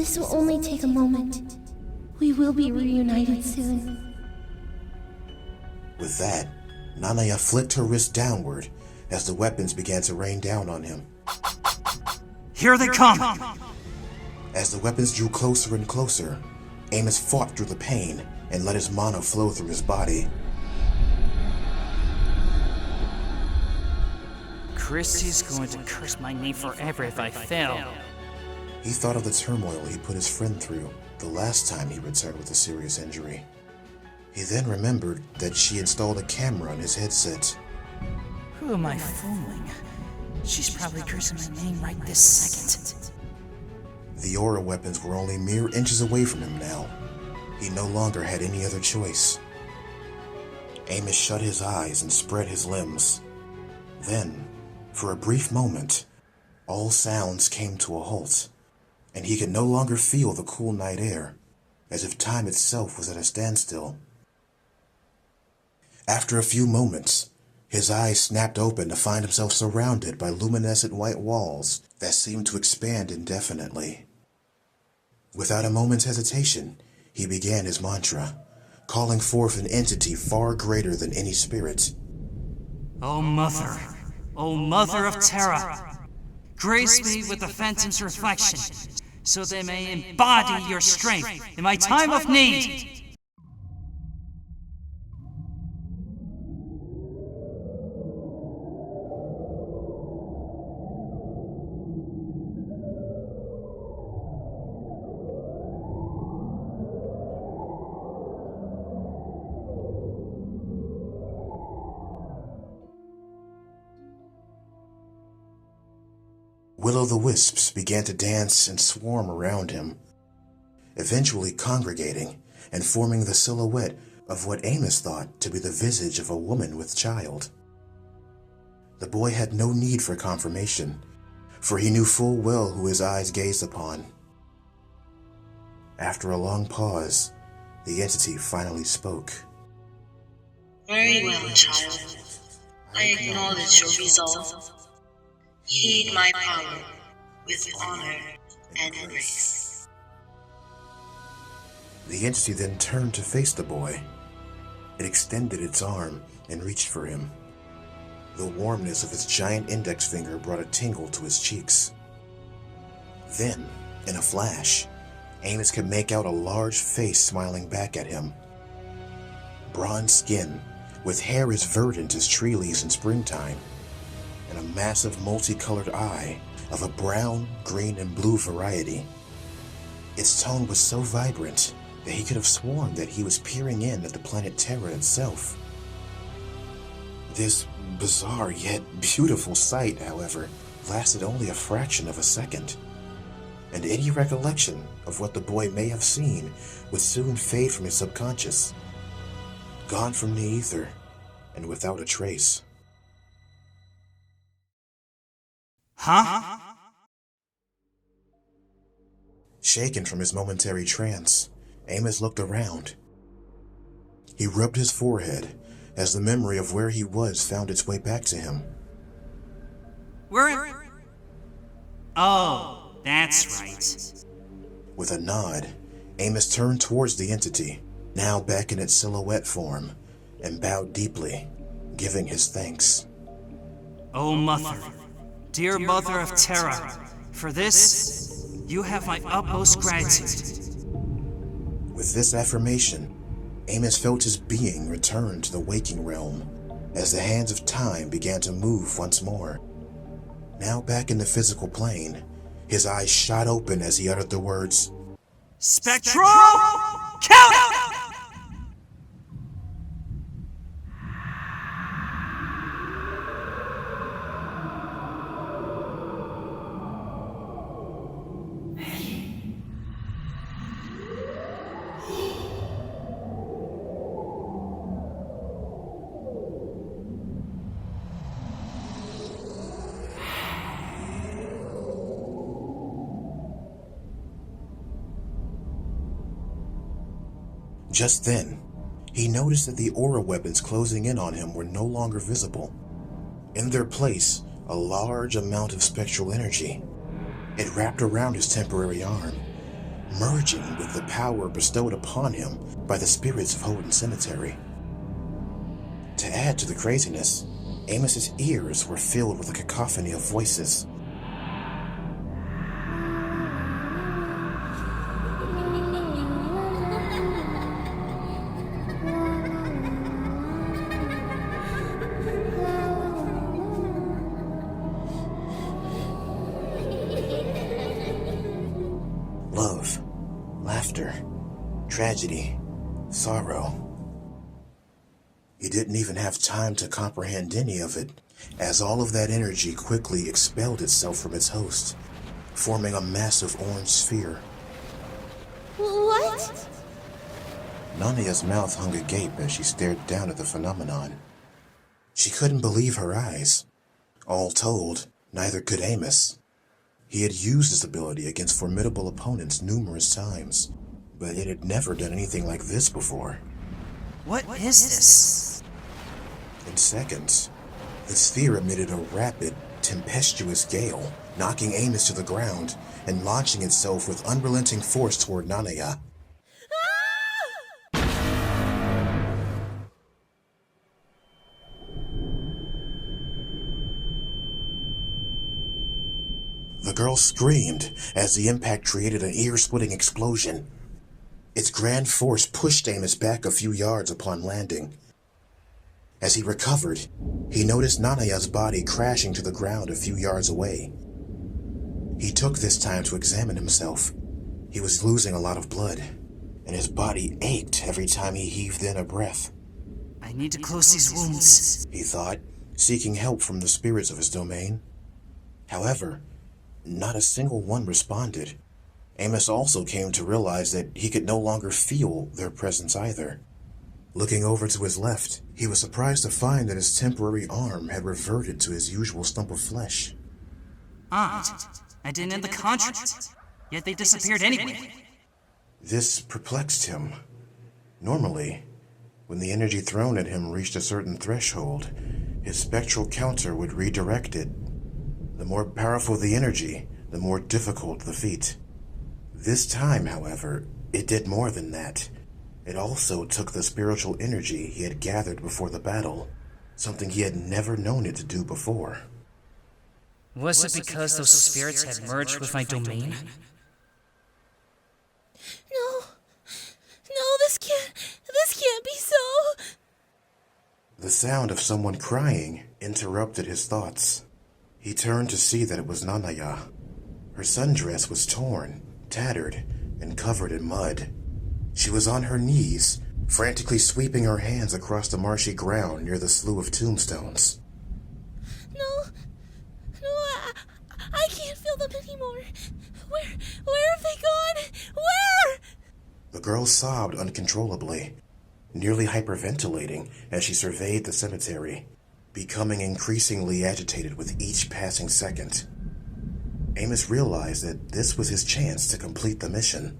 This will only take a moment. We will be reunited soon. With that, Nanaya flicked her wrist downward as the weapons began to rain down on him. Here they come! As the weapons drew closer and closer, Amos fought through the pain and let his mana flow through his body. Christy's going to curse my name forever if I fail. He thought of the turmoil he put his friend through the last time he returned with a serious injury. He then remembered that she installed a camera on his headset. Who am I fooling? She's probably cursing my name right this second. The aura weapons were only mere inches away from him now. He no longer had any other choice. Amos shut his eyes and spread his limbs. Then, for a brief moment, all sounds came to a halt, and he could no longer feel the cool night air, as if time itself was at a standstill. After a few moments, his eyes snapped open to find himself surrounded by luminescent white walls that seemed to expand indefinitely. Without a moment's hesitation, he began his mantra, calling forth an entity far greater than any spirit. O Mother of Terra, grace me with the Phantom's reflection, so they may embody your strength in my time of need. Will-o'-the-wisps began to dance and swarm around him, eventually congregating and forming the silhouette of what Amos thought to be the visage of a woman with child. The boy had no need for confirmation, for he knew full well who his eyes gazed upon. After a long pause, the entity finally spoke. Very well, child. I acknowledge your resolve. Heed my power with honor and grace. The entity then turned to face the boy. It extended its arm and reached for him. The warmness of its giant index finger brought a tingle to his cheeks. Then, in a flash, Amos could make out a large face smiling back at him. Bronze skin, with hair as verdant as tree leaves in springtime, and a massive multicolored eye of a brown, green, and blue variety. Its tone was so vibrant that he could have sworn that he was peering in at the planet Terra itself. This bizarre yet beautiful sight, however, lasted only a fraction of a second, and any recollection of what the boy may have seen would soon fade from his subconscious, gone from the ether and without a trace. Huh? Shaken from his momentary trance, Amos looked around. He rubbed his forehead as the memory of where he was found its way back to him. Where? Oh, that's right. With a nod, Amos turned towards the entity, now back in its silhouette form, and bowed deeply, giving his thanks. O Mother, dear Mother of Terra, for this, you have my utmost gratitude. With this affirmation, Amos felt his being return to the waking realm as the hands of time began to move once more. Now back in the physical plane, his eyes shot open as he uttered the words, Spectral Count! Just then, he noticed that the aura weapons closing in on him were no longer visible. In their place, a large amount of spectral energy. It wrapped around his temporary arm, merging with the power bestowed upon him by the spirits of Holden Cemetery. To add to the craziness, Amos's ears were filled with a cacophony of voices. Love, laughter, tragedy, sorrow. He didn't even have time to comprehend any of it, as all of that energy quickly expelled itself from its host, forming a massive orange sphere. What? Nanaya's mouth hung agape as she stared down at the phenomenon. She couldn't believe her eyes. All told, neither could Amos. He had used this ability against formidable opponents numerous times, but it had never done anything like this before. What is this? In seconds, the sphere emitted a rapid, tempestuous gale, knocking Amos to the ground and launching itself with unrelenting force toward Nanaya. The girl screamed as the impact created an ear-splitting explosion. Its grand force pushed Amos back a few yards upon landing. As he recovered, he noticed Nanaya's body crashing to the ground a few yards away. He took this time to examine himself. He was losing a lot of blood, and his body ached every time he heaved in a breath. I need to close these wounds, he thought, seeking help from the spirits of his domain. However, not a single one responded. Amos also came to realize that he could no longer feel their presence either. Looking over to his left, he was surprised to find that his temporary arm had reverted to his usual stump of flesh. Odd. I didn't end the contract, yet they disappeared anyway. This perplexed him. Normally, when the energy thrown at him reached a certain threshold, his spectral counter would redirect it. The more powerful the energy, the more difficult the feat. This time, however, it did more than that. It also took the spiritual energy he had gathered before the battle, something he had never known it to do before. Was it because those spirits had merged with my domain? No. No, this can't be so. The sound of someone crying interrupted his thoughts. He turned to see that it was Nanaya. Her sundress was torn, tattered, and covered in mud. She was on her knees, frantically sweeping her hands across the marshy ground near the slough of tombstones. No, I can't feel them anymore. Where have they gone? Where? The girl sobbed uncontrollably, nearly hyperventilating as she surveyed the cemetery, becoming increasingly agitated with each passing second. Amos realized that this was his chance to complete the mission.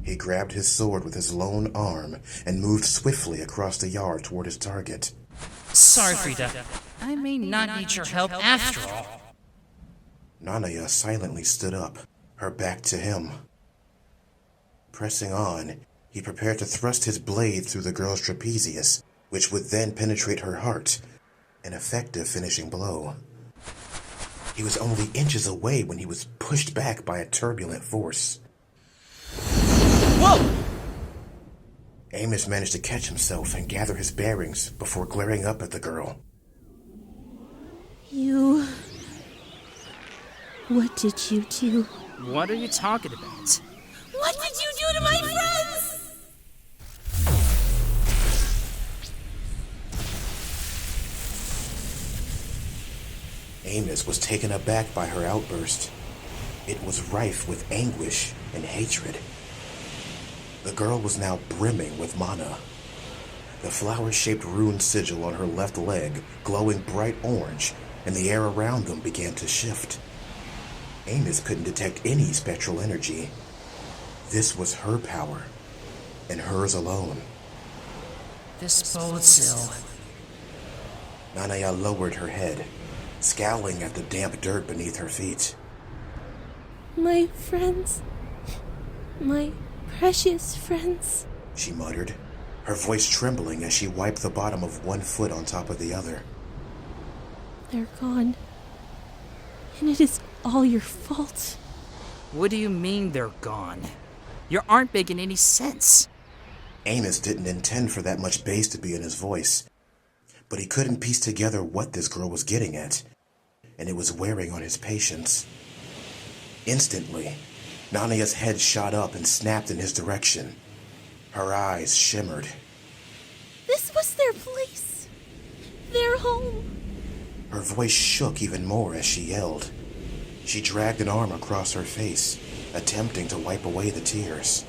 He grabbed his sword with his lone arm and moved swiftly across the yard toward his target. Sorry, Frida. I may not need your help after all. Nanaya silently stood up, her back to him. Pressing on, he prepared to thrust his blade through the girl's trapezius, which would then penetrate her heart, an effective finishing blow. He was only inches away when he was pushed back by a turbulent force. Whoa! Amos managed to catch himself and gather his bearings before glaring up at the girl. You... What did you do? What are you talking about? What did you do to my friends? Amos was taken aback by her outburst. It was rife with anguish and hatred. The girl was now brimming with mana. The flower-shaped rune sigil on her left leg glowing bright orange, and the air around them began to shift. Amos couldn't detect any spectral energy. This was her power, and hers alone. This bodes ill. Nanaya lowered her head, scowling at the damp dirt beneath her feet. My friends... My precious friends. She muttered, her voice trembling as she wiped the bottom of one foot on top of the other. They're gone. And it is all your fault. What do you mean they're gone? You aren't making any sense. Amos didn't intend for that much bass to be in his voice, but he couldn't piece together what this girl was getting at, and it was wearing on his patience. Instantly, Nanaya's head shot up and snapped in his direction. Her eyes shimmered. This was their place. Their home. Her voice shook even more as she yelled. She dragged an arm across her face, attempting to wipe away the tears.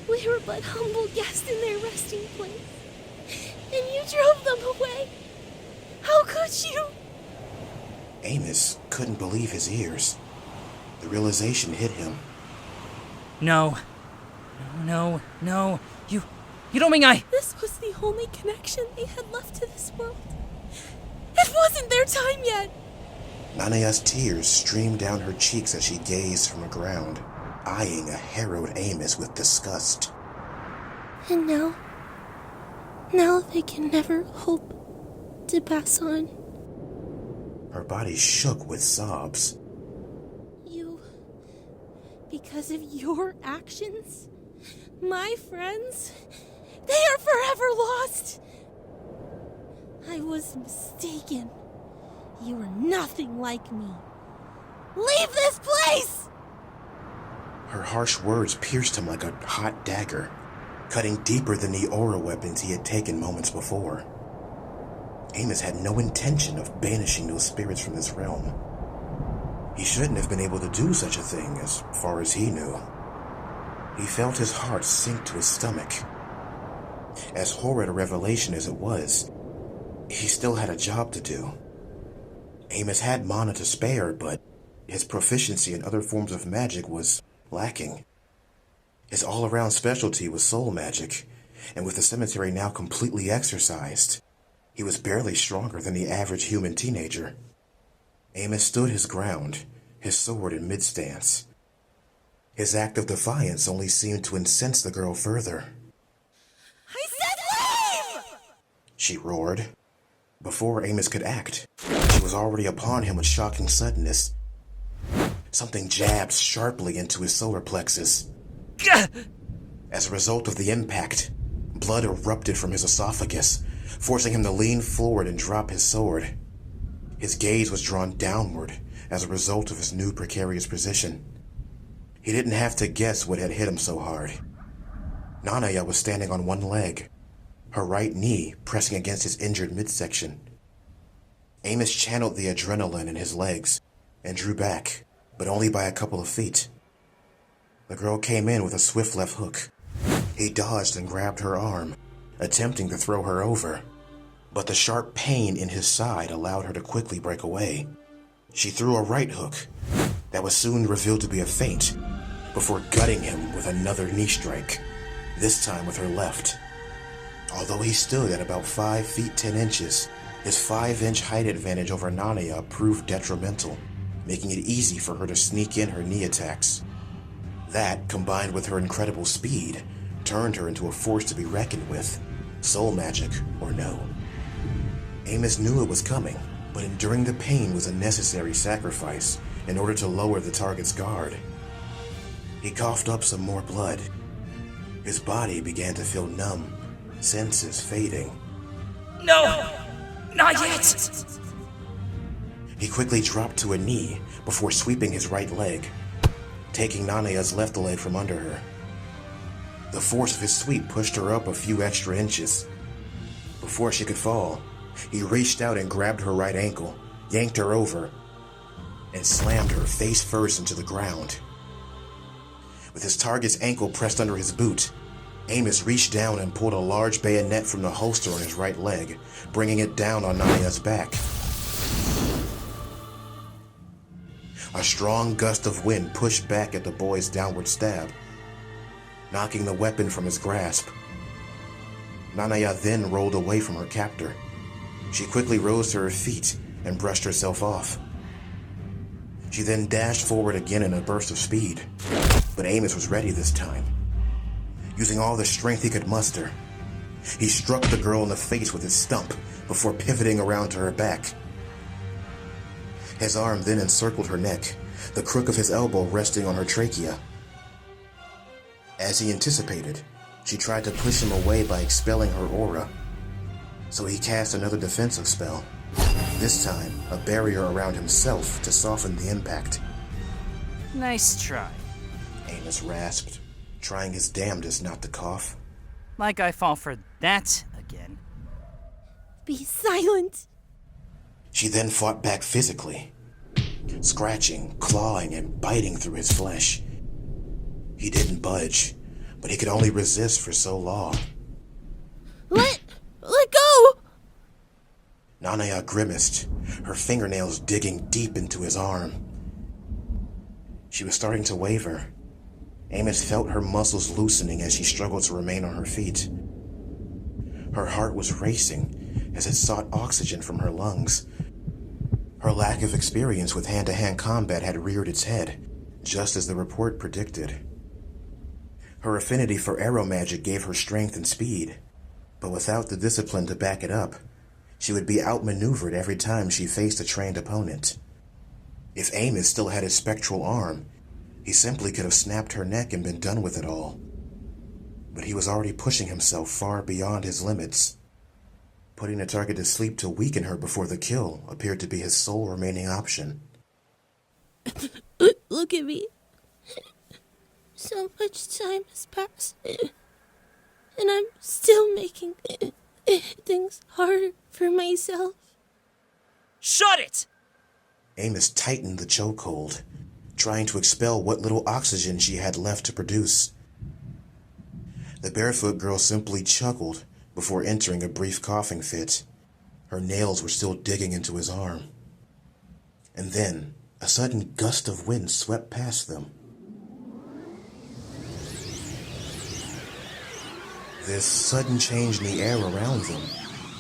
We were but humble guests in their resting place. And you drove them away. How could you? Amos couldn't believe his ears. The realization hit him. No. You don't mean I... This was the only connection they had left to this world. It wasn't their time yet. Nanaya's tears streamed down her cheeks as she gazed from the ground, eyeing a harrowed Amos with disgust. And now they can never hope to pass on. Her body shook with sobs. Because of your actions, my friends, they are forever lost. I was mistaken. You are nothing like me. Leave this place! Her harsh words pierced him like a hot dagger, cutting deeper than the aura weapons he had taken moments before. Amos had no intention of banishing those spirits from this realm. He shouldn't have been able to do such a thing, as far as he knew. He felt his heart sink to his stomach. As horrid a revelation as it was, he still had a job to do. Amos had mana to spare, but his proficiency in other forms of magic was lacking. His all-around specialty was soul magic, and with the cemetery now completely exorcised, he was barely stronger than the average human teenager. Amos stood his ground, his sword in mid-stance. His act of defiance only seemed to incense the girl further. I said leave! She roared. Before Amos could act, she was already upon him with shocking suddenness. Something jabbed sharply into his solar plexus. As a result of the impact, blood erupted from his esophagus, forcing him to lean forward and drop his sword. His gaze was drawn downward as a result of his new precarious position. He didn't have to guess what had hit him so hard. Nanaya was standing on one leg, her right knee pressing against his injured midsection. Amos channeled the adrenaline in his legs and drew back, but only by a couple of feet. The girl came in with a swift left hook. He dodged and grabbed her arm, attempting to throw her over. But the sharp pain in his side allowed her to quickly break away. She threw a right hook that was soon revealed to be a feint, before gutting him with another knee strike, this time with her left. Although he stood at about 5 feet 10 inches, his 5-inch height advantage over Nanaya proved detrimental, making it easy for her to sneak in her knee attacks. That, combined with her incredible speed, turned her into a force to be reckoned with, soul magic or no. Amos knew it was coming, but enduring the pain was a necessary sacrifice in order to lower the target's guard. He coughed up some more blood. His body began to feel numb, senses fading. No! Not yet! He quickly dropped to a knee before sweeping his right leg, taking Nanaya's left leg from under her. The force of his sweep pushed her up a few extra inches. Before she could fall, he reached out and grabbed her right ankle, yanked her over, and slammed her face first into the ground. With his target's ankle pressed under his boot, Amos reached down and pulled a large bayonet from the holster on his right leg, bringing it down on Nanaya's back. A strong gust of wind pushed back at the boy's downward stab, knocking the weapon from his grasp. Nanaya then rolled away from her captor. She quickly rose to her feet and brushed herself off. She then dashed forward again in a burst of speed, but Amos was ready this time. Using all the strength he could muster, he struck the girl in the face with his stump before pivoting around to her back. His arm then encircled her neck, the crook of his elbow resting on her trachea. As he anticipated, she tried to push him away by expelling her aura, so he cast another defensive spell, this time a barrier around himself to soften the impact. Nice try. Amos rasped, trying his damnedest not to cough. Like I fall for that again. Be silent. She then fought back physically, scratching, clawing, and biting through his flesh. He didn't budge, but he could only resist for so long. Let go! Nanaya grimaced, her fingernails digging deep into his arm. She was starting to waver. Amos felt her muscles loosening as she struggled to remain on her feet. Her heart was racing as it sought oxygen from her lungs. Her lack of experience with hand-to-hand combat had reared its head, just as the report predicted. Her affinity for arrow magic gave her strength and speed, but without the discipline to back it up, she would be outmaneuvered every time she faced a trained opponent. If Amos still had his spectral arm, he simply could have snapped her neck and been done with it all. But he was already pushing himself far beyond his limits. Putting the target to sleep to weaken her before the kill appeared to be his sole remaining option. Look at me. So much time has passed, and I'm still making things harder for myself. Shut it! Amos tightened the chokehold, trying to expel what little oxygen she had left to produce. The Barefoot girl simply chuckled before entering a brief coughing fit. Her nails were still digging into his arm. And then, a sudden gust of wind swept past them. This sudden change in the air around them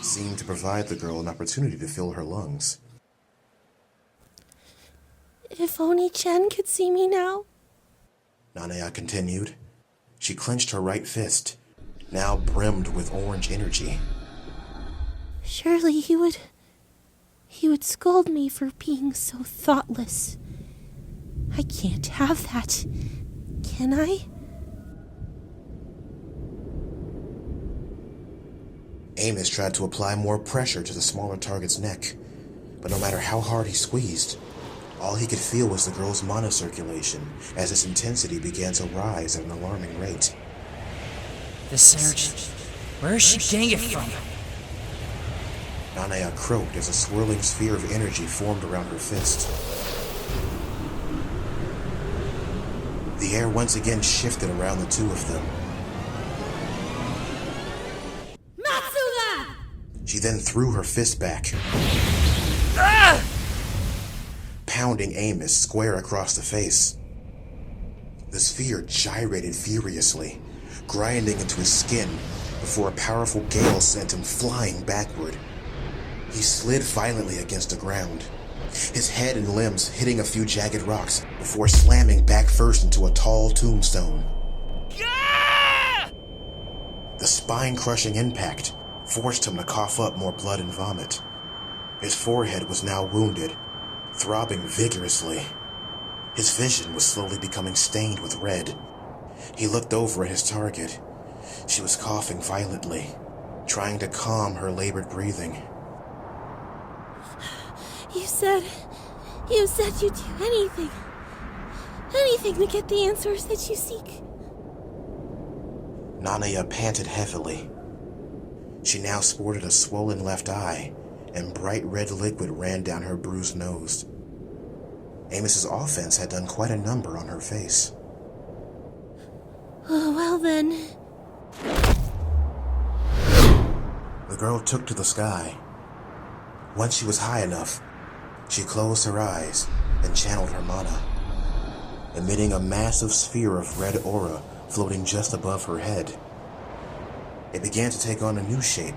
seemed to provide the girl an opportunity to fill her lungs. If only Chen could see me now. Nanaya continued. She clenched her right fist, now brimmed with orange energy. Surely he would scold me for being so thoughtless. I can't have that, can I? Amos tried to apply more pressure to the smaller target's neck, but no matter how hard he squeezed, all he could feel was the girl's mana circulation as its intensity began to rise at an alarming rate. This surge, where is she getting it from? Nanaya croaked as a swirling sphere of energy formed around her fist. The air once again shifted around the two of them. Matsuga! She then threw her fist back, pounding Amos square across the face. The sphere gyrated furiously, grinding into his skin before a powerful gale sent him flying backward. He slid violently against the ground, his head and limbs hitting a few jagged rocks before slamming back first into a tall tombstone. The spine-crushing impact forced him to cough up more blood and vomit. His forehead was now wounded, throbbing vigorously. His vision was slowly becoming stained with red. He looked over at his target. She was coughing violently, trying to calm her labored breathing. You said you'd do anything to get the answers that you seek. Nanaya panted heavily. She now sported a swollen left eye, and bright red liquid ran down her bruised nose. Amos's offense had done quite a number on her face. Oh, well then. The girl took to the sky. Once she was high enough, she closed her eyes and channeled her mana, emitting a massive sphere of red aura floating just above her head. It began to take on a new shape,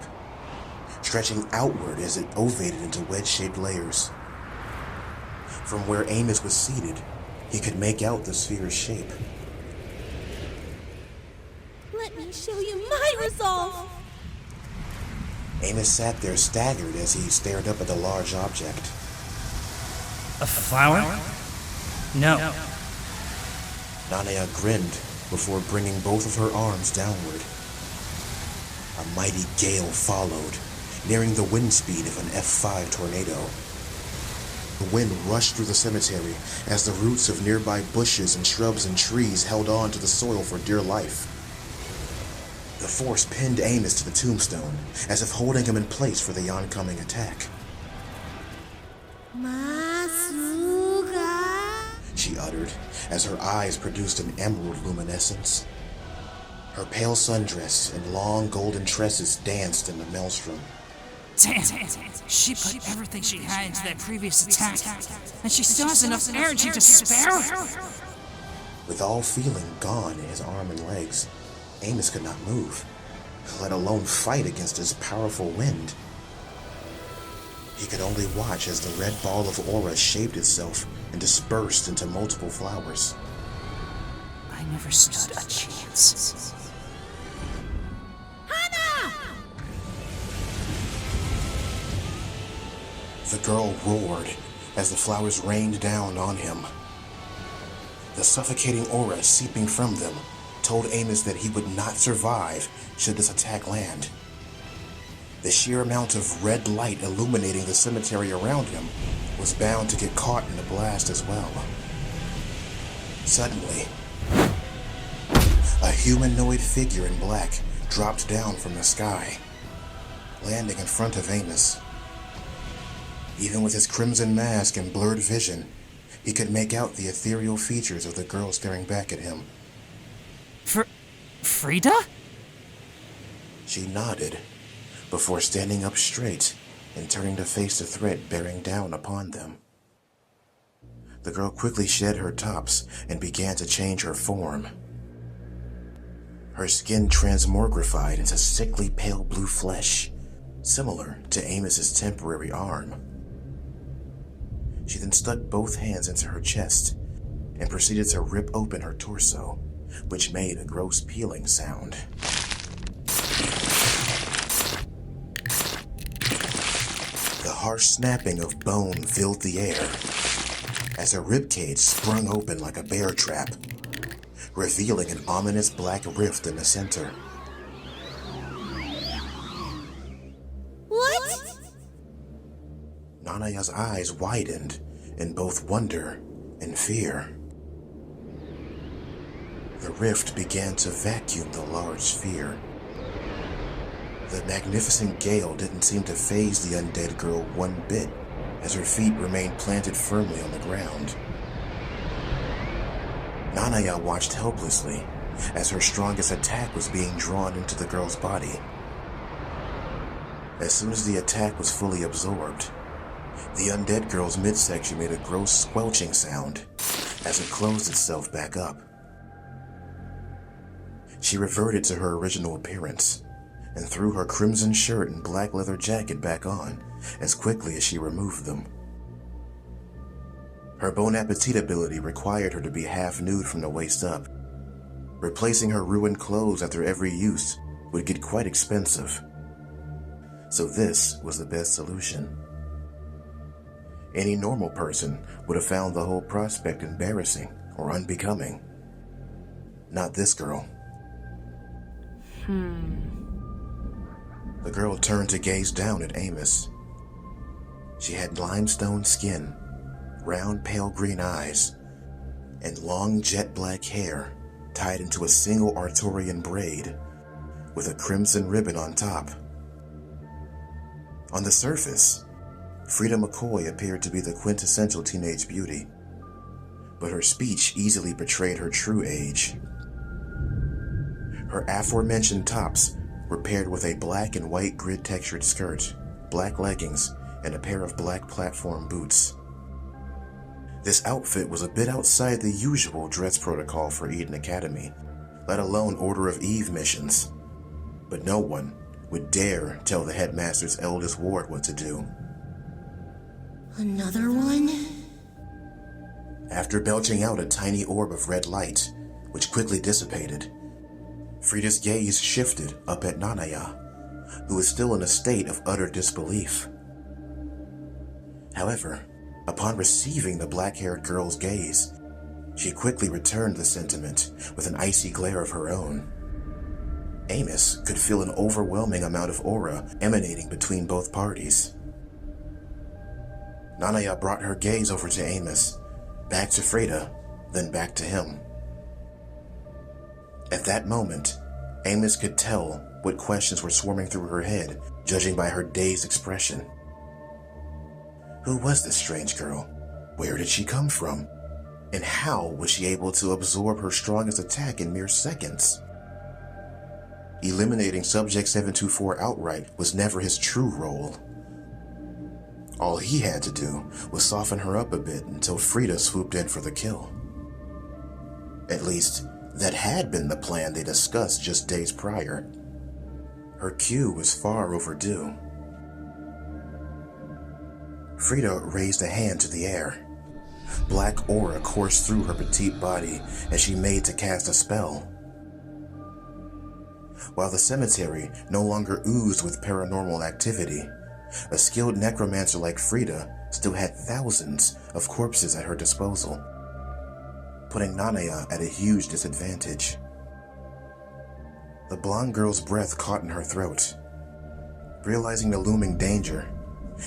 stretching outward as it ovated into wedge-shaped layers. From where Amos was seated, he could make out the sphere's shape. Let me show you my resolve! Amos sat there staggered as he stared up at the large object. A flower? No. Nanaya grinned before bringing both of her arms downward. A mighty gale followed, nearing the wind speed of an F5 tornado. The wind rushed through the cemetery as the roots of nearby bushes and shrubs and trees held on to the soil for dear life. The force pinned Amos to the tombstone, as if holding him in place for the oncoming attack. Masuga! She uttered, as her eyes produced an emerald luminescence. Her pale sundress and long golden tresses danced in the maelstrom. Damn, she put everything she had into that previous attack, and she still has enough energy to spare? With all feeling gone in his arm and legs, Amos could not move, let alone fight against his powerful wind. He could only watch as the red ball of aura shaped itself and dispersed into multiple flowers. I never stood a chance. The girl roared as the flowers rained down on him. The suffocating aura seeping from them told Amos that he would not survive should this attack land. The sheer amount of red light illuminating the cemetery around him was bound to get caught in the blast as well. Suddenly, a humanoid figure in black dropped down from the sky, landing in front of Amos. Even with his crimson mask and blurred vision, he could make out the ethereal features of the girl staring back at him. Frida? She nodded, before standing up straight and turning to face the threat bearing down upon them. The girl quickly shed her tops and began to change her form. Her skin transmogrified into sickly pale blue flesh, similar to Amos's temporary arm. She then stuck both hands into her chest and proceeded to rip open her torso, which made a gross peeling sound. The harsh snapping of bone filled the air as her ribcage sprung open like a bear trap, revealing an ominous black rift in the center. What? Nanaya's eyes widened in both wonder and fear. The rift began to vacuum the large sphere. The magnificent gale didn't seem to faze the undead girl one bit, as her feet remained planted firmly on the ground. Nanaya watched helplessly as her strongest attack was being drawn into the girl's body. As soon as the attack was fully absorbed, the undead girl's midsection made a gross squelching sound as it closed itself back up. She reverted to her original appearance and threw her crimson shirt and black leather jacket back on as quickly as she removed them. Her Bon Appetit ability required her to be half nude from the waist up. Replacing her ruined clothes after every use would get quite expensive. So this was the best solution. Any normal person would have found the whole prospect embarrassing or unbecoming. Not this girl. The girl turned to gaze down at Amos. She had limestone skin, round pale green eyes, and long jet black hair tied into a single Arturian braid with a crimson ribbon on top. On the surface, Frida McCoy appeared to be the quintessential teenage beauty, but her speech easily betrayed her true age. Her aforementioned tops were paired with a black and white grid-textured skirt, black leggings, and a pair of black platform boots. This outfit was a bit outside the usual dress protocol for Eden Academy, let alone Order of Eve missions, but no one would dare tell the headmaster's eldest ward what to do. Another one? After belching out a tiny orb of red light, which quickly dissipated, Frida's gaze shifted up at Nanaya, who was still in a state of utter disbelief. However, upon receiving the black-haired girl's gaze, she quickly returned the sentiment with an icy glare of her own. Amos could feel an overwhelming amount of aura emanating between both parties. Nanaya brought her gaze over to Amos, back to Frida, then back to him. At that moment, Amos could tell what questions were swarming through her head, judging by her dazed expression. Who was this strange girl? Where did she come from? And how was she able to absorb her strongest attack in mere seconds? Eliminating Subject 724 outright was never his true role. All he had to do was soften her up a bit until Frida swooped in for the kill. At least, that had been the plan they discussed just days prior. Her cue was far overdue. Frida raised a hand to the air. Black aura coursed through her petite body as she made to cast a spell. While the cemetery no longer oozed with paranormal activity, a skilled necromancer like Frida still had thousands of corpses at her disposal, putting Nanaya at a huge disadvantage. The blonde girl's breath caught in her throat. Realizing the looming danger,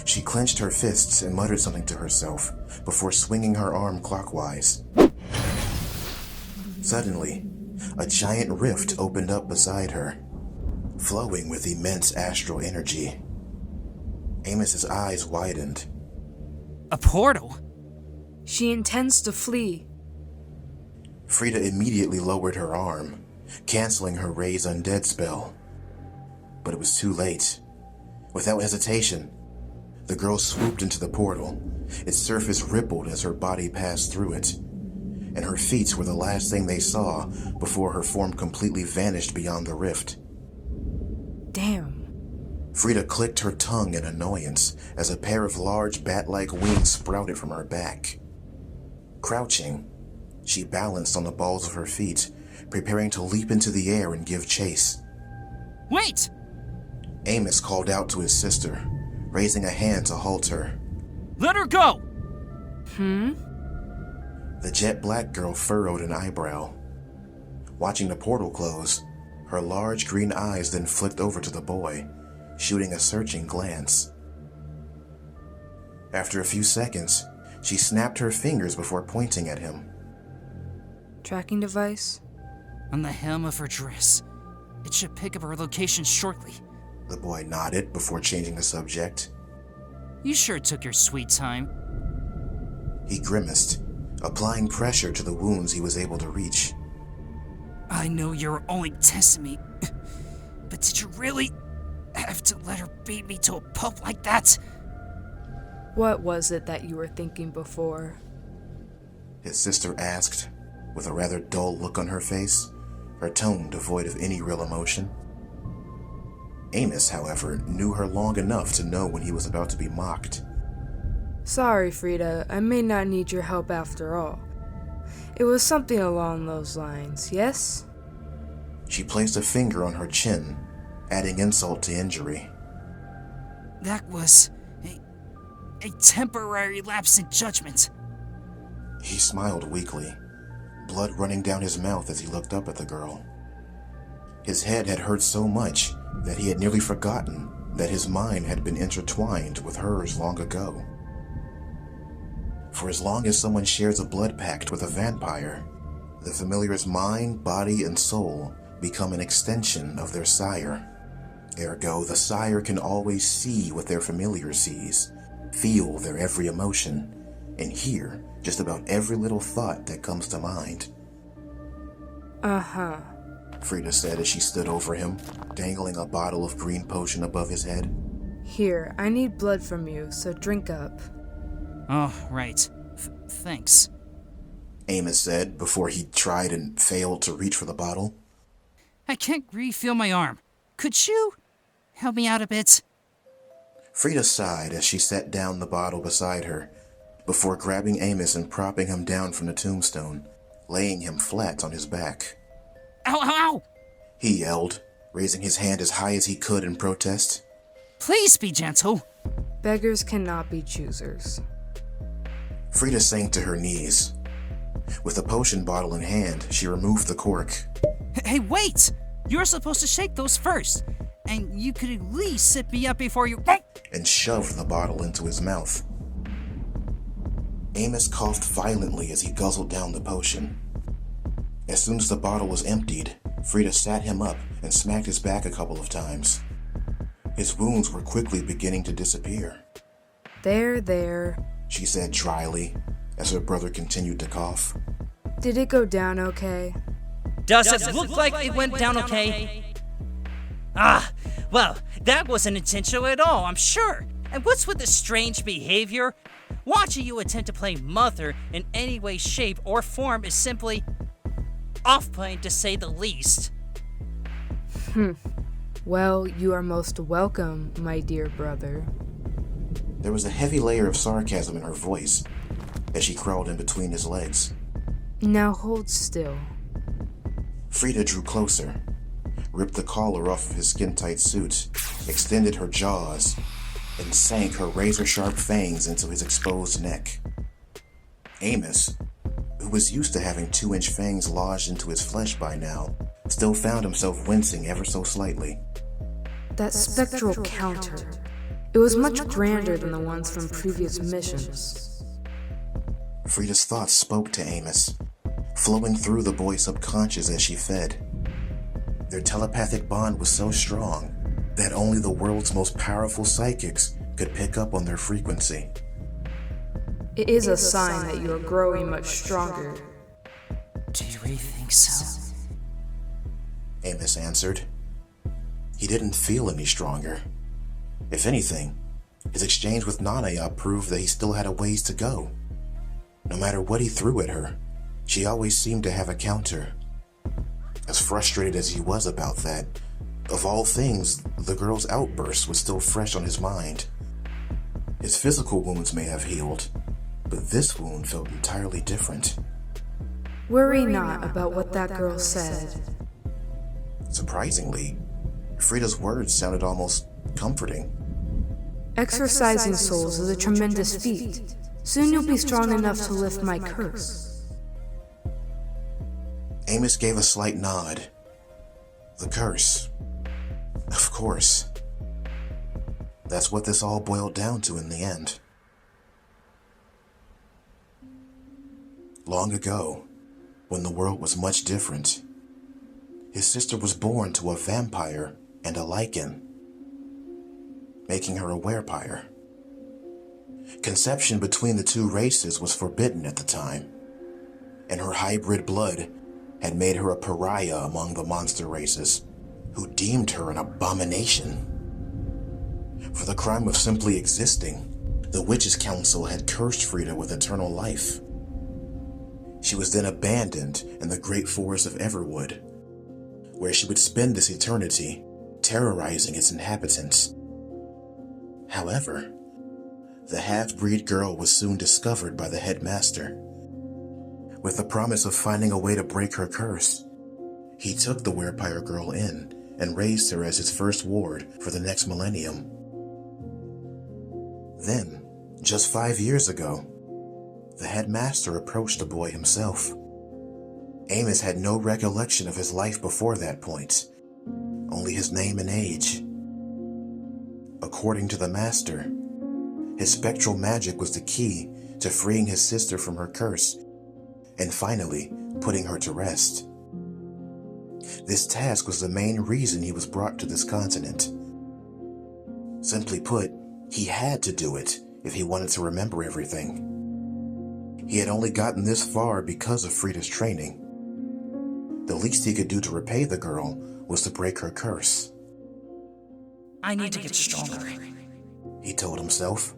she clenched her fists and muttered something to herself before swinging her arm clockwise. Suddenly, a giant rift opened up beside her, flowing with immense astral energy. Amos's eyes widened. A portal? She intends to flee. Frida immediately lowered her arm, canceling her Raise Undead spell. But it was too late. Without hesitation, the girl swooped into the portal. Its surface rippled as her body passed through it, and her feet were the last thing they saw before her form completely vanished beyond the rift. Damn. Frida clicked her tongue in annoyance as a pair of large bat-like wings sprouted from her back. Crouching, she balanced on the balls of her feet, preparing to leap into the air and give chase. Wait! Amos called out to his sister, raising a hand to halt her. Let her go! The jet-black girl furrowed an eyebrow. Watching the portal close, her large green eyes then flicked over to the boy, shooting a searching glance. After a few seconds, she snapped her fingers before pointing at him. Tracking device? On the hem of her dress. It should pick up her location shortly. The boy nodded before changing the subject. You sure took your sweet time. He grimaced, applying pressure to the wounds he was able to reach. I know you're only testing me, but did you really have to let her beat me to a pulp like that? What was it that you were thinking before? His sister asked, with a rather dull look on her face, her tone devoid of any real emotion. Amos, however, knew her long enough to know when he was about to be mocked. Sorry, Frida, I may not need your help after all. It was something along those lines, yes? She placed a finger on her chin, adding insult to injury. That was a temporary lapse in judgment. He smiled weakly, blood running down his mouth as he looked up at the girl. His head had hurt so much that he had nearly forgotten that his mind had been intertwined with hers long ago. For as long as someone shares a blood pact with a vampire, the familiar's mind, body, and soul become an extension of their sire. Ergo, the sire can always see what their familiar sees, feel their every emotion, and hear just about every little thought that comes to mind. Uh-huh. Frida said as she stood over him, dangling a bottle of green potion above his head. Here, I need blood from you, so drink up. Oh, right. Thanks. Amos said before he tried and failed to reach for the bottle. I can't re-feel my arm. Could you help me out a bit? Frida sighed as she set down the bottle beside her, before grabbing Amos and propping him down from the tombstone, laying him flat on his back. Ow, ow, ow! He yelled, raising his hand as high as he could in protest. Please be gentle. Beggars cannot be choosers. Frida sank to her knees. With a potion bottle in hand, she removed the cork. Hey, wait! You're supposed to shake those first, and you could at least sip me up before you... And shoved the bottle into his mouth. Amos coughed violently as he guzzled down the potion. As soon as the bottle was emptied, Frida sat him up and smacked his back a couple of times. His wounds were quickly beginning to disappear. There, she said dryly, as her brother continued to cough. Did it go down okay? Does it look like it went down okay? Ah, well, that wasn't intentional at all, I'm sure. And what's with the strange behavior? Watching you attempt to play mother in any way, shape, or form is simply off-putting, to say the least. Well, you are most welcome, my dear brother. There was a heavy layer of sarcasm in her voice as she crawled in between his legs. Now hold still. Frida drew closer, ripped the collar off of his skin-tight suit, extended her jaws, and sank her razor-sharp fangs into his exposed neck. Amos, who was used to having 2-inch fangs lodged into his flesh by now, still found himself wincing ever so slightly. That spectral counter. It was much grander than the ones from previous missions. Frida's thoughts spoke to Amos, flowing through the boy's subconscious as she fed. Their telepathic bond was so strong that only the world's most powerful psychics could pick up on their frequency. It is a sign that you are growing much stronger. Do you really think so? Amos answered. He didn't feel any stronger. If anything, his exchange with Nanaya proved that he still had a ways to go. No matter what he threw at her, she always seemed to have a counter. As frustrated as he was about that, of all things, the girl's outburst was still fresh on his mind. His physical wounds may have healed, but this wound felt entirely different. Worry not about what that girl said. Surprisingly, Frida's words sounded almost comforting. Exorcising souls is a tremendous feat. Soon you'll be strong enough to lift my curse. Amos gave a slight nod. The curse. Of course. That's what this all boiled down to in the end. Long ago, when the world was much different, his sister was born to a vampire and a lichen, making her a werepire. Conception between the two races was forbidden at the time, and her hybrid blood had made her a pariah among the monster races, who deemed her an abomination. For the crime of simply existing, the Witches' Council had cursed Frida with eternal life. She was then abandoned in the great forest of Everwood, where she would spend this eternity terrorizing its inhabitants. However, the half-breed girl was soon discovered by the headmaster. With the promise of finding a way to break her curse, he took the werepire girl in and raised her as his first ward for the next millennium. Then, just 5 years ago, the headmaster approached the boy himself. Amos had no recollection of his life before that point, only his name and age. According to the master, his spectral magic was the key to freeing his sister from her curse and finally putting her to rest. This task was the main reason he was brought to this continent. Simply put, he had to do it if he wanted to remember everything. He had only gotten this far because of Frida's training. The least he could do to repay the girl was to break her curse. I need to get stronger. He told himself.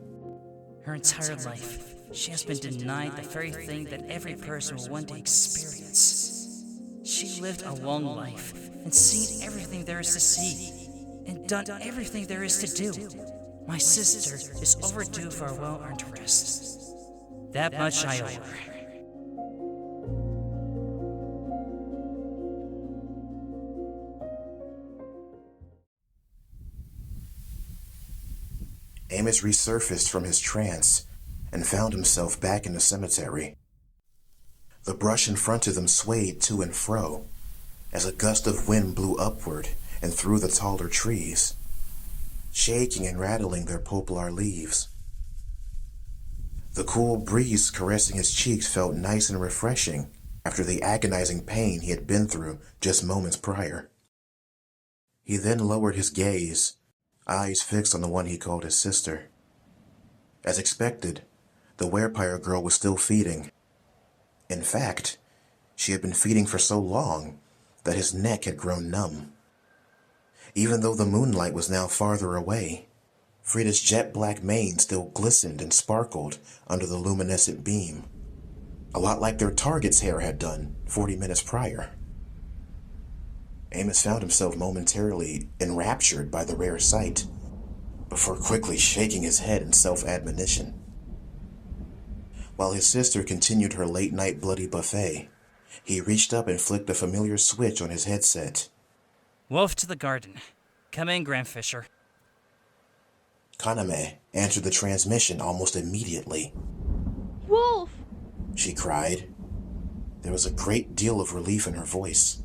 Her entire life, she has been denied the very thing that every person will one day experience. She lived a long life and seen everything there is to see and done everything there is to do. My sister is overdue for a well-earned rest. That much I owe her. Amos resurfaced from his trance and found himself back in the cemetery. The brush in front of them swayed to and fro as a gust of wind blew upward and through the taller trees, shaking and rattling their poplar leaves. The cool breeze caressing his cheeks felt nice and refreshing after the agonizing pain he had been through just moments prior. He then lowered his gaze, eyes fixed on the one he called his sister. As expected, the werepire girl was still feeding. In fact, she had been feeding for so long that his neck had grown numb. Even though the moonlight was now farther away, Frida's jet-black mane still glistened and sparkled under the luminescent beam, a lot like their target's hair had done 40 minutes prior. Amos found himself momentarily enraptured by the rare sight, before quickly shaking his head in self-admonition. While his sister continued her late-night bloody buffet, he reached up and flicked a familiar switch on his headset. Wolf to the garden. Come in, Graham Fisher. Kaname answered the transmission almost immediately. Wolf! She cried. There was a great deal of relief in her voice.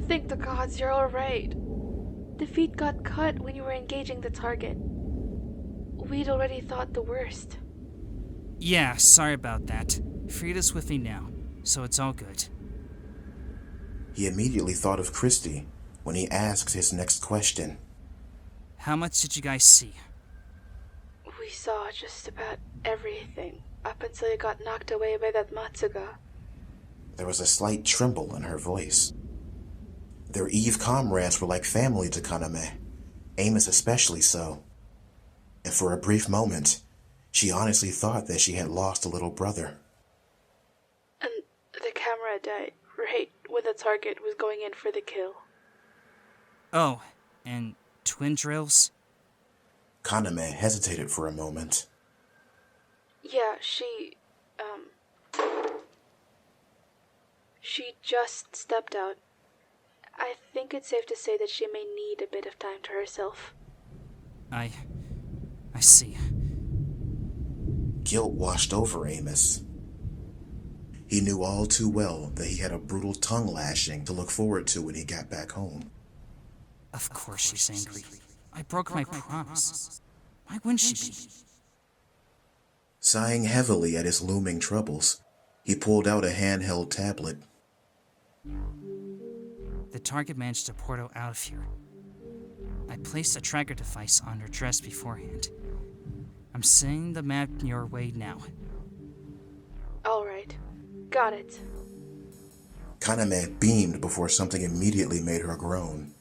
Thank the gods you're alright. The feed got cut when you were engaging the target. We'd already thought the worst. Yeah, sorry about that. Frida's with me now, so it's all good. He immediately thought of Christy when he asked his next question. How much did you guys see? We saw just about everything, up until you got knocked away by that Matsuga. There was a slight tremble in her voice. Their Eve comrades were like family to Kaname, Amos especially so. And for a brief moment, she honestly thought that she had lost a little brother. And the camera died right when the target was going in for the kill. Oh, and twin drills? Kaname hesitated for a moment. Yeah, she just stepped out. I think it's safe to say that she may need a bit of time to herself. I see. Guilt washed over Amos. He knew all too well that he had a brutal tongue lashing to look forward to when he got back home. Of course she's angry. I broke my promise. Why wouldn't she be? Sighing heavily at his looming troubles, he pulled out a handheld tablet. The target managed to portal out of here. I placed a tracker device on her dress beforehand. I'm sending the map your way now. Alright, got it. Kaname beamed before something immediately made her groan.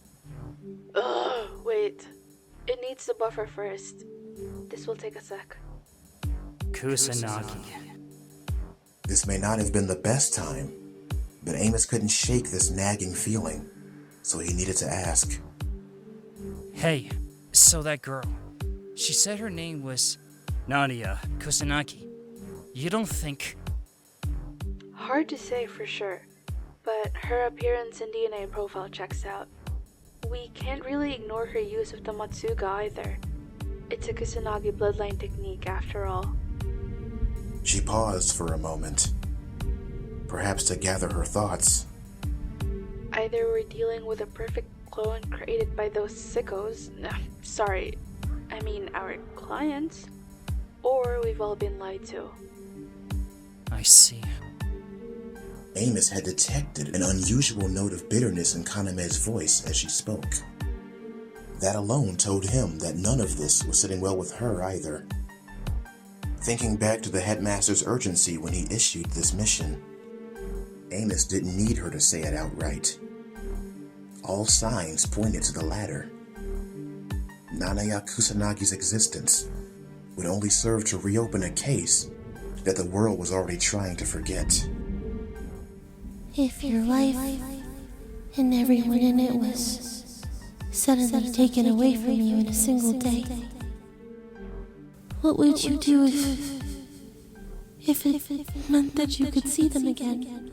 Ugh, wait. It needs the buffer first. This will take a sec. Kusanagi. This may not have been the best time, but Amos couldn't shake this nagging feeling, so he needed to ask. Hey, so that girl, she said her name was Nadia Kusanagi. You don't think... Hard to say for sure, but her appearance and DNA profile checks out. We can't really ignore her use of the Matsuga either. It's a Kusanagi bloodline technique after all. She paused for a moment, perhaps to gather her thoughts. Either we're dealing with a perfect clone created by those sickos, our clients, or we've all been lied to. I see. Amos had detected an unusual note of bitterness in Kaname's voice as she spoke. That alone told him that none of this was sitting well with her either. Thinking back to the headmaster's urgency when he issued this mission, Amos didn't need her to say it outright. All signs pointed to the latter. Nanaya Kusanagi's existence would only serve to reopen a case that the world was already trying to forget. If your life and everyone in it was suddenly taken away from you in a single day, what would you do if if it meant that you could see them again.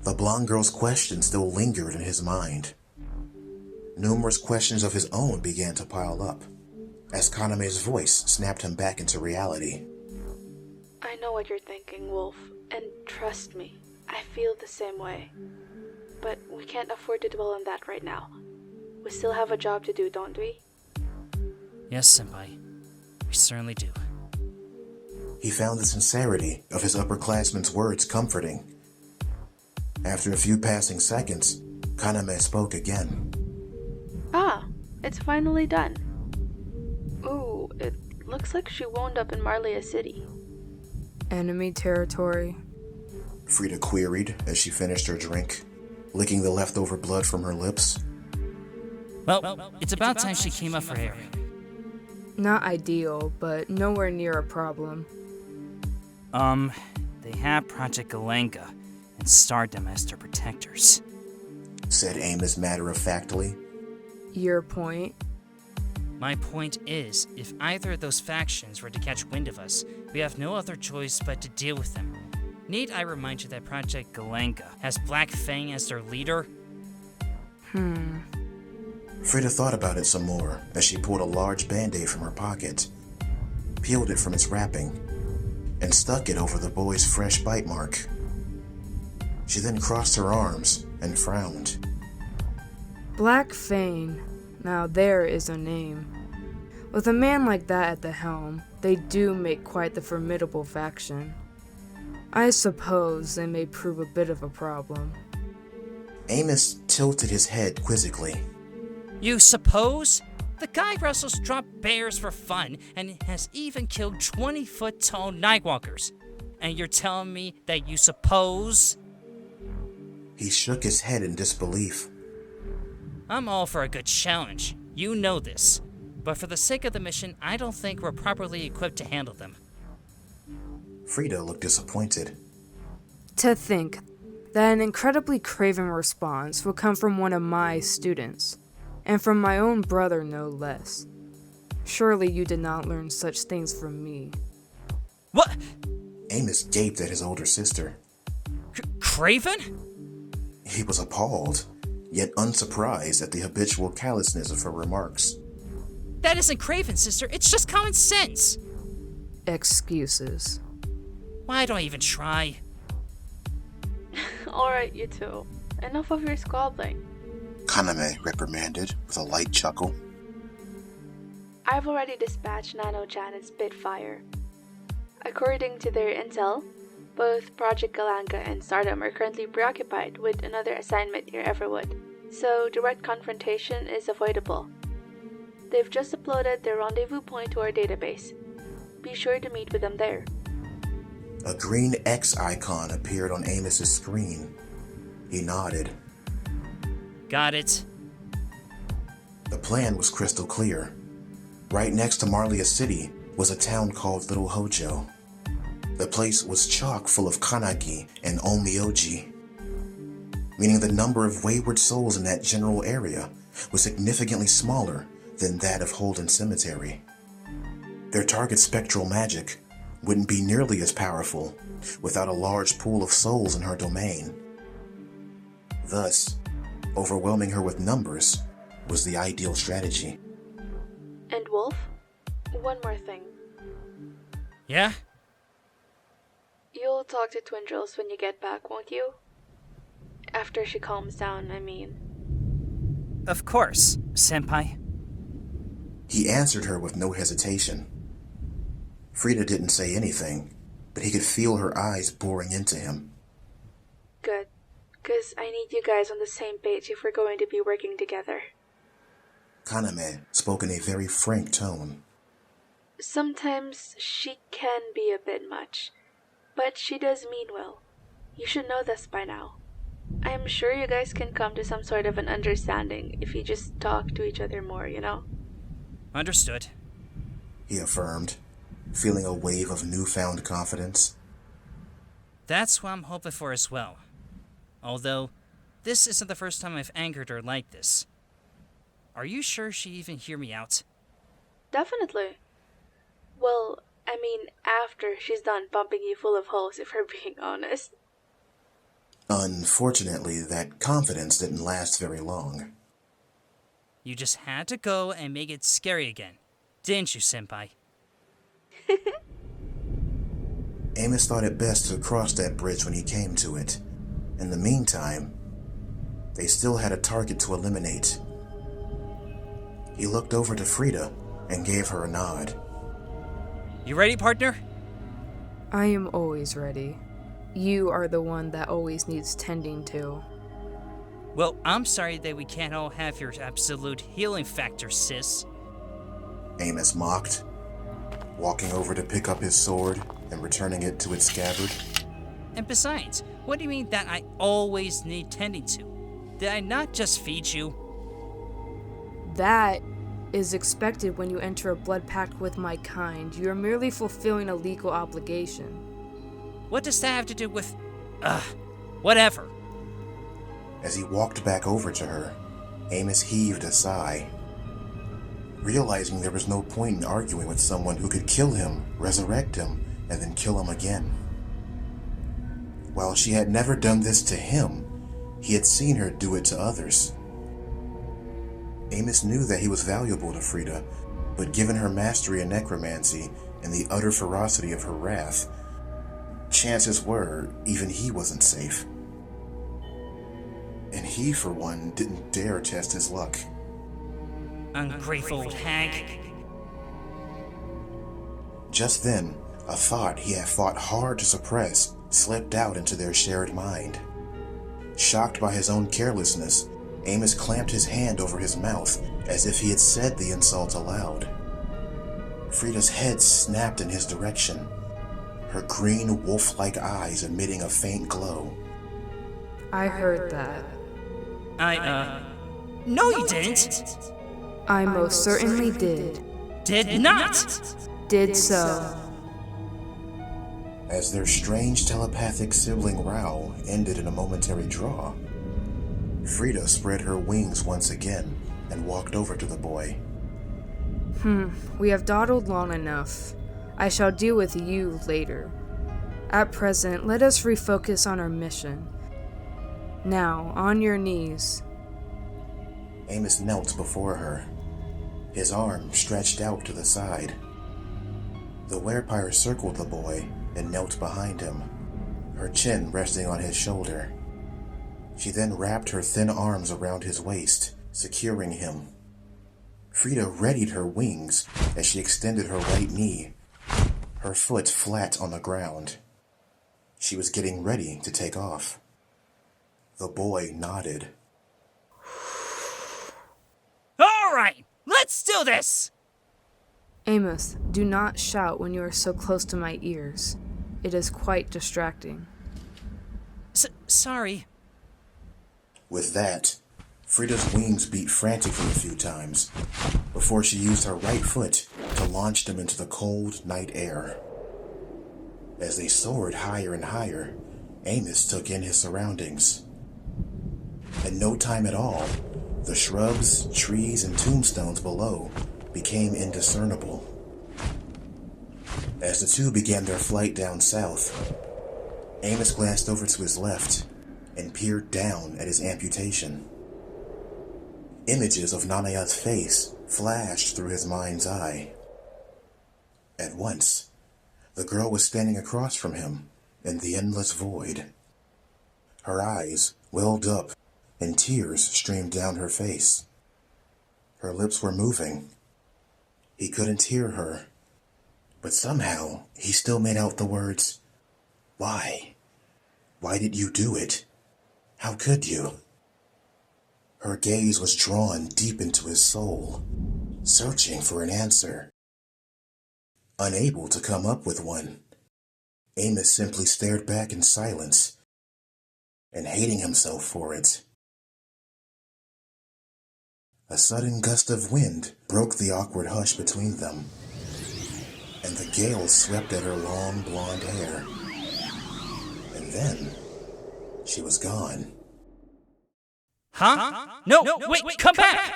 The blonde girl's question still lingered in his mind. Numerous questions of his own began to pile up, as Kaname's voice snapped him back into reality. I know what you're thinking, Wolf, and trust me, I feel the same way. But we can't afford to dwell on that right now. We still have a job to do, don't we? Yes, Senpai. We certainly do. He found the sincerity of his upperclassman's words comforting. After a few passing seconds, Kaname spoke again. Ah, it's finally done. Ooh, it looks like she wound up in Marlea City. Enemy territory. Frida queried as she finished her drink, licking the leftover blood from her lips. Well, it's about time she came up for air. Not ideal, but nowhere near a problem. They have Project Galenga and Stardom as their protectors, said Amos matter-of-factly. Your point? My point is, if either of those factions were to catch wind of us, we have no other choice but to deal with them. Need I remind you that Project Galenga has Black Fang as their leader? Frida thought about it some more as she pulled a large band-aid from her pocket, peeled it from its wrapping, and stuck it over the boy's fresh bite mark. She then crossed her arms and frowned. Black Fang. Now there is a name. With a man like that at the helm, they do make quite the formidable faction. I suppose they may prove a bit of a problem. Amos tilted his head quizzically. You suppose? The guy wrestles drop bears for fun and has even killed 20-foot-tall nightwalkers. And you're telling me that you suppose? He shook his head in disbelief. I'm all for a good challenge. You know this. But for the sake of the mission, I don't think we're properly equipped to handle them. Frida looked disappointed. To think that an incredibly craven response will come from one of my students, and from my own brother no less. Surely you did not learn such things from me. What? Amos gaped at his older sister. Craven? He was appalled, yet unsurprised at the habitual callousness of her remarks. That isn't Craven, sister. It's just common sense. Excuses. Why do I even try? Alright, you two. Enough of your squabbling. Kaname reprimanded with a light chuckle. I've already dispatched Nano-chan and Spitfire. According to their intel, both Project Galenga and Stardom are currently preoccupied with another assignment near Everwood, so direct confrontation is avoidable. They've just uploaded their rendezvous point to our database. Be sure to meet with them there. A green X icon appeared on Amos's screen. He nodded. Got it. The plan was crystal clear. Right next to Marlea City was a town called Little Hojo. The place was chock full of kanagi and onmyoji, meaning the number of wayward souls in that general area was significantly smaller than that of Holden Cemetery. Their target's spectral magic wouldn't be nearly as powerful without a large pool of souls in her domain. Thus, overwhelming her with numbers was the ideal strategy. And Wolf, one more thing. Yeah? You'll talk to Twindrills when you get back, won't you? After she calms down, I mean. Of course, Senpai. He answered her with no hesitation. Frida didn't say anything, but he could feel her eyes boring into him. Good, 'cause I need you guys on the same page if we're going to be working together. Kaname spoke in a very frank tone. Sometimes she can be a bit much, but she does mean well. You should know this by now. I am sure you guys can come to some sort of an understanding if you just talk to each other more, you know? Understood. He affirmed, feeling a wave of newfound confidence. That's what I'm hoping for as well. Although, this isn't the first time I've angered her like this. Are you sure she'd even hear me out? Definitely. Well, I mean, after she's done pumping you full of holes, if we're being honest. Unfortunately, that confidence didn't last very long. You just had to go and make it scary again, didn't you, Senpai? Amos thought it best to cross that bridge when he came to it. In the meantime, they still had a target to eliminate. He looked over to Frida and gave her a nod. You ready, partner? I am always ready. You are the one that always needs tending to. Well, I'm sorry that we can't all have your absolute healing factor, sis. Amos mocked, walking over to pick up his sword and returning it to its scabbard. And besides, what do you mean that I always need tending to? Did I not just feed you? That is expected when you enter a blood pact with my kind. You are merely fulfilling a legal obligation. What does that have to do with... whatever. As he walked back over to her, Amos heaved a sigh, realizing there was no point in arguing with someone who could kill him, resurrect him, and then kill him again. While she had never done this to him, he had seen her do it to others. Amos knew that he was valuable to Frida, but given her mastery in necromancy and the utter ferocity of her wrath, chances were even he wasn't safe. And he, for one, didn't dare test his luck. Ungrateful old hag. Just then, a thought he had fought hard to suppress slipped out into their shared mind. Shocked by his own carelessness, Amos clamped his hand over his mouth as if he had said the insult aloud. Frida's head snapped in his direction, her green wolf-like eyes emitting a faint glow. I heard that. No you didn't! I most certainly did. Did not! Did so. As their strange telepathic sibling row ended in a momentary draw, Frida spread her wings once again and walked over to the boy. We have dawdled long enough. I shall deal with you later. At present, let us refocus on our mission. Now, on your knees. Amos knelt before her, his arm stretched out to the side. The werepire circled the boy and knelt behind him, her chin resting on his shoulder. She then wrapped her thin arms around his waist, securing him. Frida readied her wings as she extended her right knee, her foot flat on the ground. She was getting ready to take off. The boy nodded. All right, let's do this! Amos, do not shout when you are so close to my ears. It is quite distracting. Sorry. With that, Frida's wings beat frantically a few times before she used her right foot to launch them into the cold night air. As they soared higher and higher, Amos took in his surroundings. In no time at all, the shrubs, trees, and tombstones below became indiscernible. As the two began their flight down south, Amos glanced over to his left and peered down at his amputation. Images of Nanaya's face flashed through his mind's eye. At once, the girl was standing across from him in the endless void. Her eyes welled up and tears streamed down her face. Her lips were moving. He couldn't hear her, but somehow he still made out the words, "Why? Why did you do it? How could you?" Her gaze was drawn deep into his soul, searching for an answer. Unable to come up with one, Amos simply stared back in silence and hating himself for it. A sudden gust of wind broke the awkward hush between them, and the gale swept at her long blonde hair. And then, she was gone. Huh? No, wait, come back!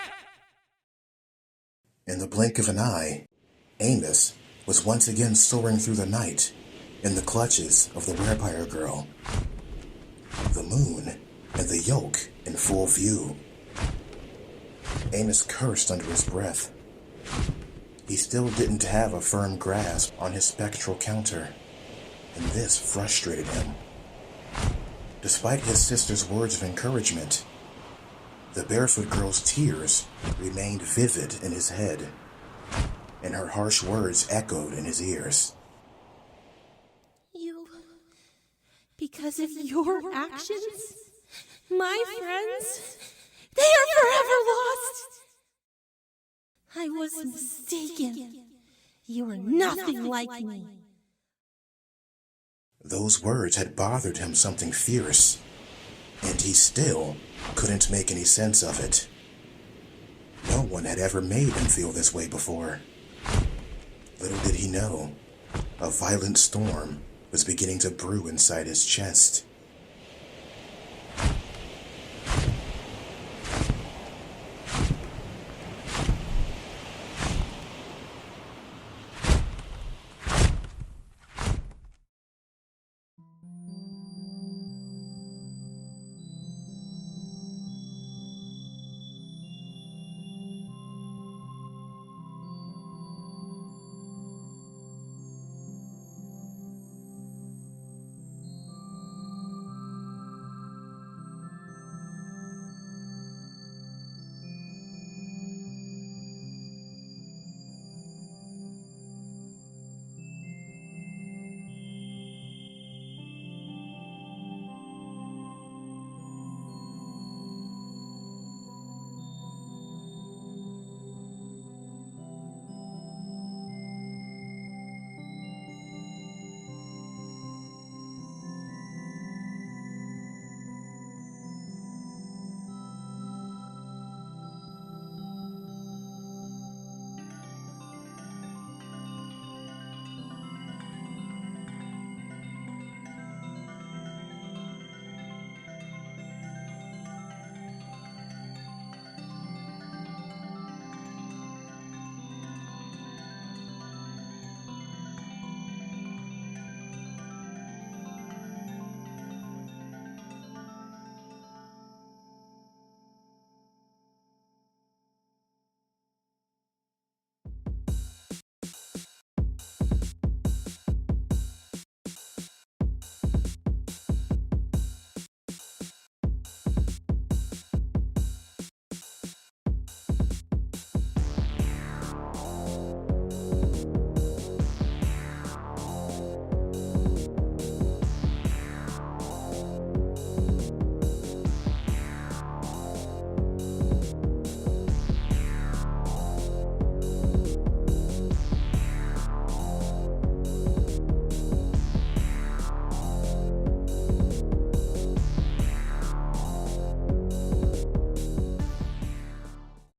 In the blink of an eye, Amos, was once again soaring through the night in the clutches of the vampire girl. The moon and the yoke in full view. Amos cursed under his breath. He still didn't have a firm grasp on his spectral counter, and this frustrated him. Despite his sister's words of encouragement, the Barefoot girl's tears remained vivid in his head, and her harsh words echoed in his ears. Because of your actions, my friends, they are forever lost. I was mistaken. You are nothing like me. Those words had bothered him something fierce, and he still couldn't make any sense of it. No one had ever made him feel this way before. Little did he know, a violent storm was beginning to brew inside his chest.